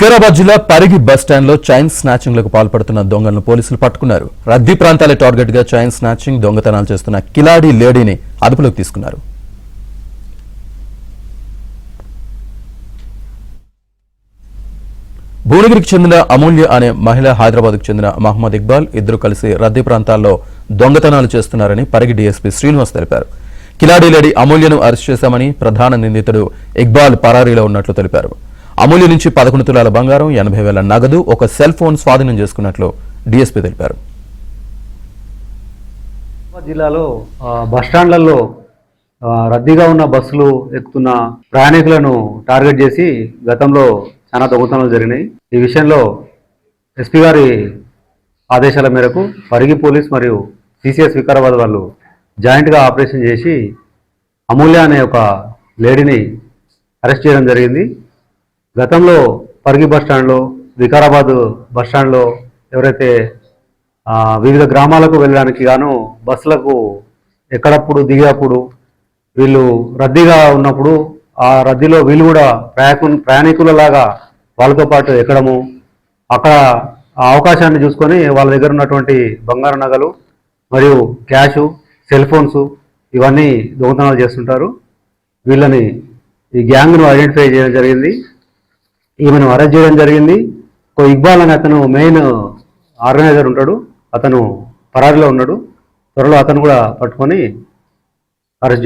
వికారాబాద్ జిల్లా పరిగి బస్టాండ్లో చైన్ స్నాచింగ్లకు పాల్పడుతున్న దొంగలను పోలీసులు పట్టుకున్నారు. రద్దీ ప్రాంతాలే టార్గెట్ గా చైన్ స్నాచింగ్, దొంగతనాలు చేస్తున్న కిలాడి లేడీని అదుపులోకి తీసుకున్నారు. భువనగిరికి చెందిన అమూల్య అనే మహిళ, హైదరాబాద్కు చెందిన మహమ్మద్ ఇక్బాల్ ఇద్దరు కలిసి రద్దీ ప్రాంతాల్లో దొంగతనాలు చేస్తున్నారని పరిగి డీఎస్పీ శ్రీనివాస్ తెలిపారు. కిలాడి లేడీ అమూల్యను అరెస్ట్ చేశామని, ప్రధాన నిందితుడు ఇక్బాల్ పరారీలో ఉన్నట్లు తెలిపారు. అమూల్య నుంచి 11 తులాల బంగారం, 80,000 నగదు, ఒక సెల్ ఫోన్ స్వాధీనం చేసుకున్నట్లు డీఎస్పీ తెలిపారు. జిల్లాలో బస్టాండ్లలో రద్దీగా ఉన్న బస్సులు ఎక్కుతున్న ప్రయాణికులను టార్గెట్ చేసి గతంలో చాలా దొంగతనాలు జరిగినాయి. ఈ విషయంలో ఎస్పీ గారి ఆదేశాల మేరకు పరిగి పోలీస్ మరియు సిసిఎస్ వికారాబాద్ వాళ్ళు జాయింట్గా ఆపరేషన్ చేసి అమూల్య అనే ఒక లేడీని అరెస్ట్ చేయడం జరిగింది. గతంలో పరిగి బస్టాండ్లో, వికారాబాద్ బస్టాండ్లో ఎవరైతే వివిధ గ్రామాలకు వెళ్ళడానికి గాను బస్సులకు ఎక్కడప్పుడు దిగేప్పుడు వీళ్ళు రద్దీగా ఉన్నప్పుడు ఆ రద్దీలో వీళ్ళు కూడా ప్రయాణికులలాగా వాళ్ళతో పాటు ఎక్కడము, అక్కడ ఆ అవకాశాన్ని చూసుకొని వాళ్ళ దగ్గర ఉన్నటువంటి బంగారు నగలు మరియు క్యాషు, సెల్ ఫోన్స్ ఇవన్నీ దొంగతనాలు చేస్తుంటారు. వీళ్ళని ఈ గ్యాంగ్ను ఐడెంటిఫై చేయడం జరిగింది. ఈమెను అరెస్ట్ చేయడం జరిగింది. ఇక్బాల్ అని అతను మెయిన్ ఆర్గనైజర్ ఉంటాడు, అతను పరారీలో ఉన్నాడు. త్వరలో అతను కూడా పట్టుకొని అరెస్ట్